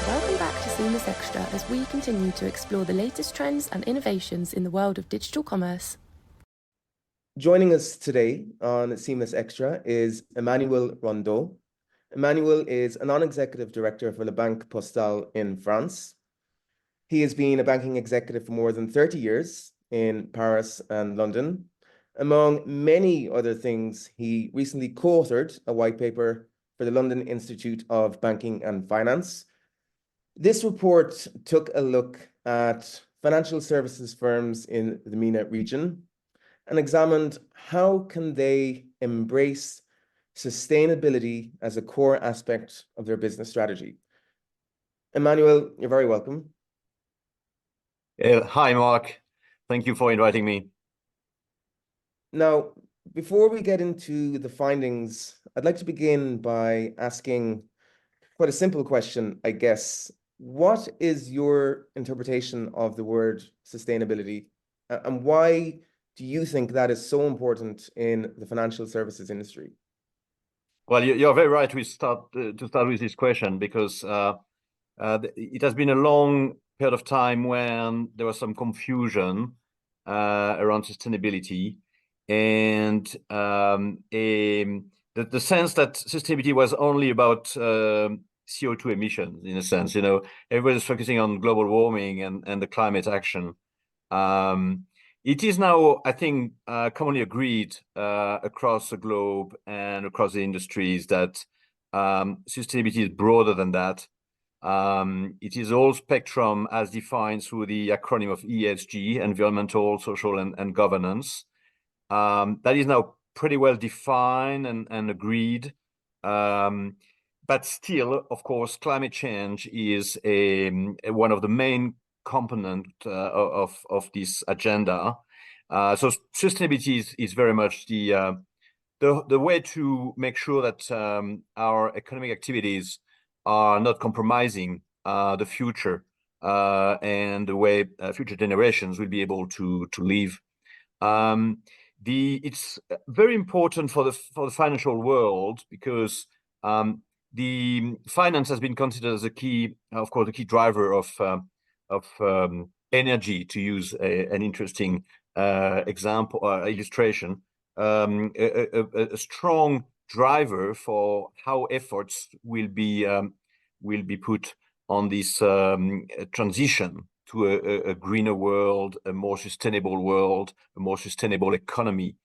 Welcome back to Seamless Extra as we continue to explore the latest trends and innovations in the world of digital commerce. Joining us today on Seamless Extra is Emmanuel Rondeau. Emmanuel is a non-executive director for Banque Postale in France. He has been a banking executive for more than 30 years in Paris and London. Among many other things, he recently co-authored a white paper for the London Institute of Banking and Finance. This report took a look at financial services firms in the MENA region and examined how can they embrace sustainability as a core aspect of their business strategy. Emmanuel, you're very welcome. Hi, Mark. Thank you for inviting me. Now, before we get into the findings, I'd like to begin by asking quite a simple question, I guess. What is your interpretation of the word sustainability, and why do you think that is so important in the financial services industry? Well, you're very right. We start with this question because it has been a long period of time when there was some confusion around sustainability, and the sense that sustainability was only about CO2 emissions, in a sense. You know, everybody's focusing on global warming and the climate action. It is now, I think, commonly agreed across the globe and across the industries that sustainability is broader than that. It is all spectrum as defined through the acronym of ESG, environmental, social, and governance. That is now pretty well defined and agreed. But still, of course, climate change is one of the main component of this agenda. So sustainability is very much the way to make sure that our economic activities are not compromising the future and the way future generations will be able to live. It's very important for the financial world because the finance has been considered as a key, of course, a key driver of energy, to use an interesting example illustration, a strong driver for how efforts will be put on this transition to a greener world, a more sustainable world, a more sustainable economy.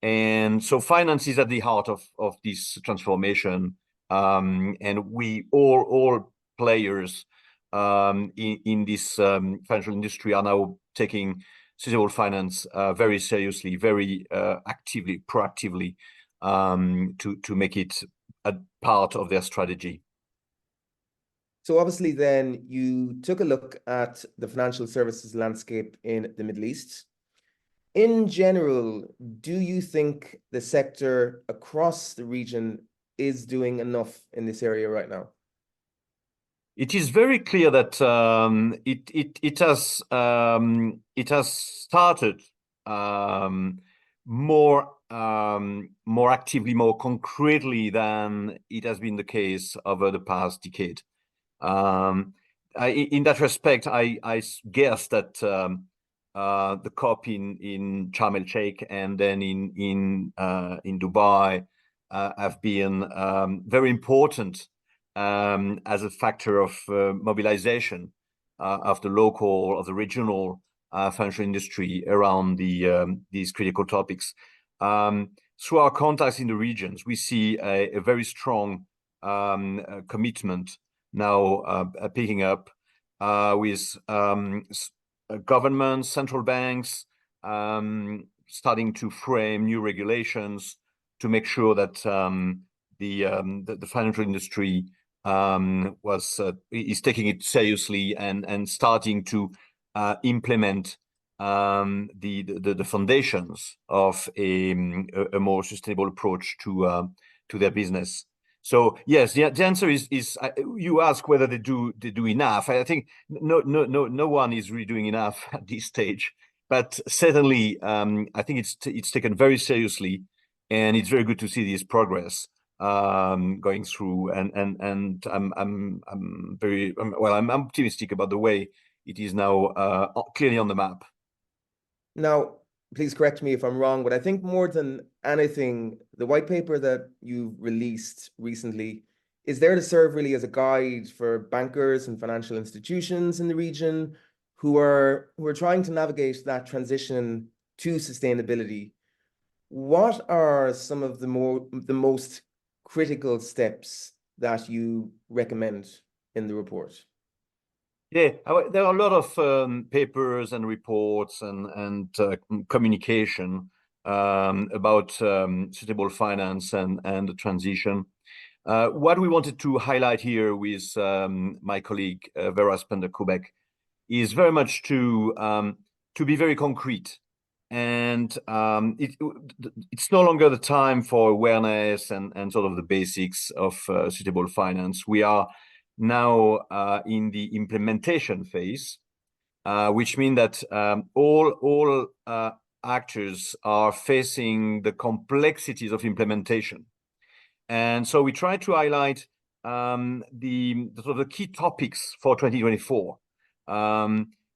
And so finance is at the heart of this transformation, and we all players in this financial industry are now taking sustainable finance very seriously, very actively, proactively, to make it a part of their strategy. So obviously then you took a look at the financial services landscape in the Middle East. In general, do you think the sector across the region is doing enough in this area right now? It is very clear that it has started more actively, more concretely than it has been the case over the past decade. In that respect, I guess that the COP in Sharm el-Sheikh and then in Dubai have been very important as a factor of mobilization of the local, of the regional financial industry around these critical topics. Through our contacts in the regions, we see a very strong commitment now picking up with governments, central banks starting to frame new regulations to make sure that the financial industry is taking it seriously and starting to implement the foundations of a more sustainable approach to their business. So yes, the answer is you ask whether they do enough. I think no one is really doing enough at this stage, but certainly I think it's taken very seriously, and it's very good to see this progress. going through, and I'm optimistic about the way it is now clearly on the map. Now, please correct me if I'm wrong, but I think more than anything, the white paper that you released recently is there to serve really as a guide for bankers and financial institutions in the region who are trying to navigate that transition to sustainability. What are some of the most critical steps that you recommend in the report? Yeah, there are a lot of papers and reports and communication about sustainable finance and the transition. What we wanted to highlight here with my colleague Vera Spender-Kubek is very much to be very concrete, and it's no longer the time for awareness and sort of the basics of sustainable finance. We are now in the implementation phase, which means that all actors are facing the complexities of implementation. And so we try to highlight the sort of the key topics for 2024.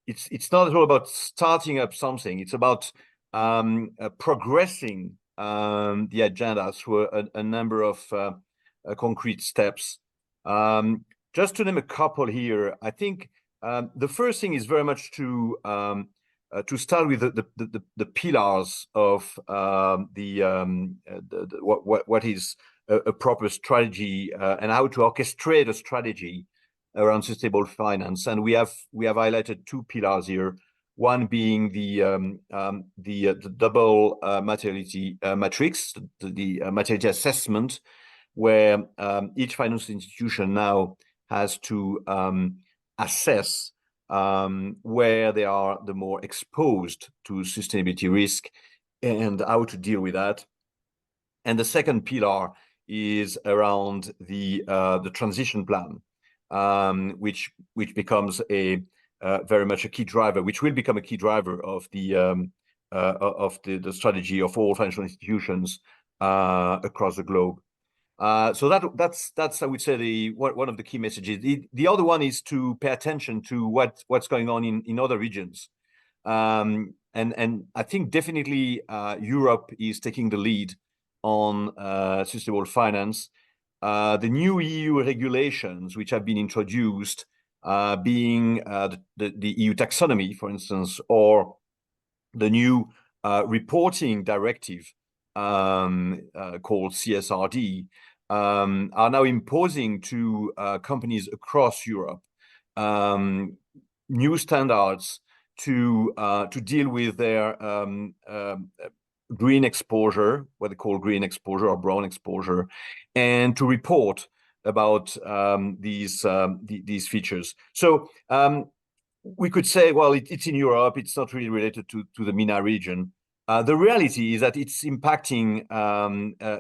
It's not at all about starting up something. It's about progressing the agenda through a number of concrete steps. Just to name a couple here, I think the first thing is very much to start with the pillars of what is a proper strategy and how to orchestrate a strategy around sustainable finance. And we have highlighted two pillars here. One being the double materiality matrix, the materiality assessment, where each financial institution now has to assess where they are the more exposed to sustainability risk and how to deal with that. And the second pillar is around the transition plan, which becomes a very much a key driver, which will become a key driver of the strategy of all financial institutions across the globe. So that's I would say one of the key messages. The other one is to pay attention to what's going on in other regions, and I think definitely Europe is taking the lead on sustainable finance. The new EU regulations which have been introduced, being the EU taxonomy, for instance, or the new reporting directive called CSRD, are now imposing to companies across Europe new standards to deal with their green exposure, what they call green exposure or brown exposure, and to report about these features. So we could say, well, it's in Europe, it's not really related to the MENA region. The reality is that it's impacting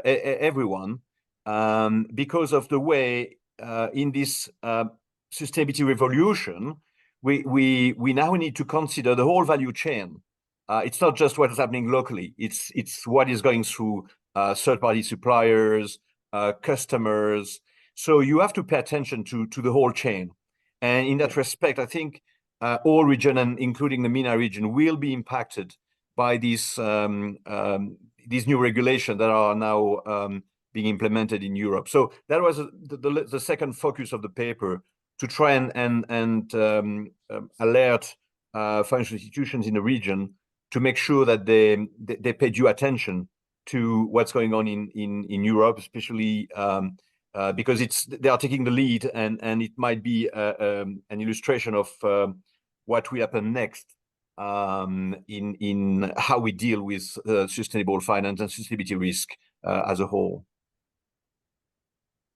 everyone because of the way in this sustainability revolution, we now need to consider the whole value chain. It's not just what is happening locally. It's what is going through third-party suppliers, customers. So you have to pay attention to the whole chain. And in that respect, I think all region, and including the MENA region, will be impacted by these new regulations that are now being implemented in Europe. So that was the second focus of the paper, to try and alert financial institutions in the region to make sure that they pay due attention to what's going on in Europe, especially because they are taking the lead, and it might be an illustration of what will happen next in how we deal with sustainable finance and sustainability risk as a whole.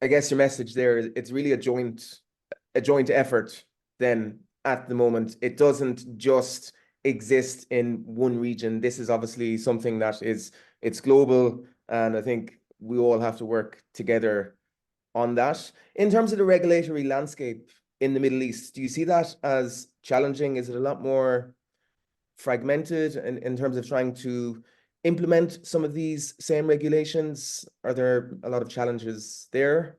I guess your message there, it's really a joint effort then at the moment. It doesn't just exist in one region. This is obviously something that it's global, and I think we all have to work together on that. In terms of the regulatory landscape in the Middle East, do you see that as challenging? Is it a lot more fragmented in terms of trying to implement some of these same regulations? Are there a lot of challenges there?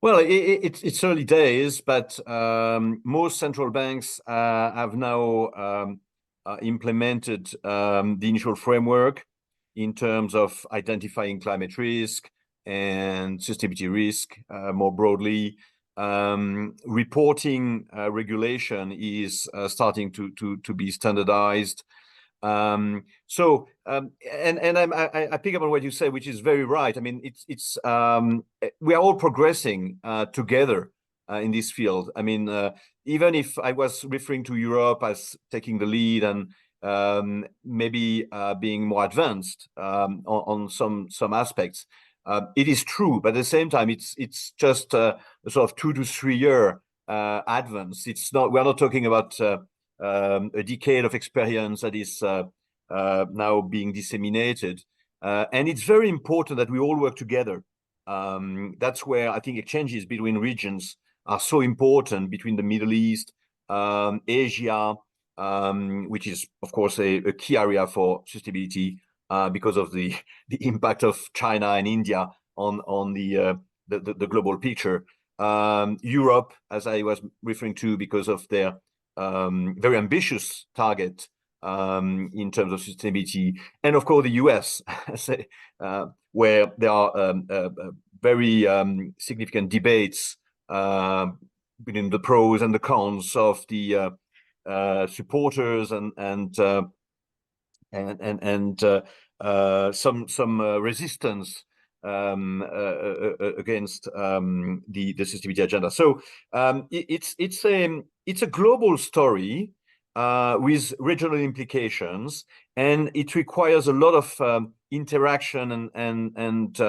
Well, it's early days, but most central banks have now implemented the initial framework in terms of identifying climate risk and sustainability risk more broadly. Reporting regulation is starting to be standardized. I pick up on what you say, which is very right. I mean, we are all progressing together in this field. I mean, even if I was referring to Europe as taking the lead and maybe being more advanced on some aspects, it is true. But at the same time, it's just a sort of 2 to 3 year advance. It's not. We're not talking about a decade of experience that is now being disseminated. And it's very important that we all work together. That's where I think exchanges between regions are so important, between the Middle East, Asia, which is, of course, a key area for sustainability because of the impact of China and India on the global picture. Europe, as I was referring to, because of their very ambitious target in terms of sustainability, and of course the US, where there are very significant debates between the pros and the cons of the supporters and some resistance against the sustainability agenda. So it's a global story with regional implications, and it requires a lot of interaction and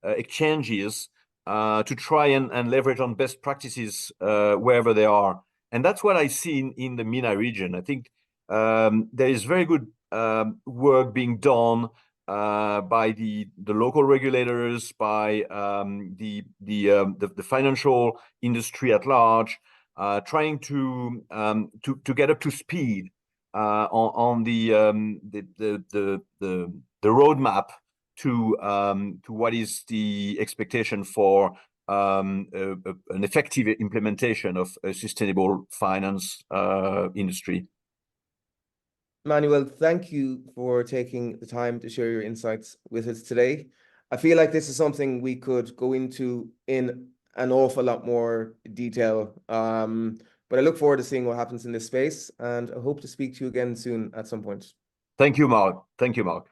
exchanges to try and leverage on best practices wherever they are. And that's what I see in the MENA region. I think there is very good work being done by the local regulators, by the financial industry at large, trying to get up to speed on the roadmap to what is the expectation for an effective implementation of a sustainable finance industry. Emmanuel, thank you for taking the time to share your insights with us today. I feel like this is something we could go into in an awful lot more detail, but I look forward to seeing what happens in this space, and I hope to speak to you again soon at some point. Thank you, Mark. Thank you, Mark.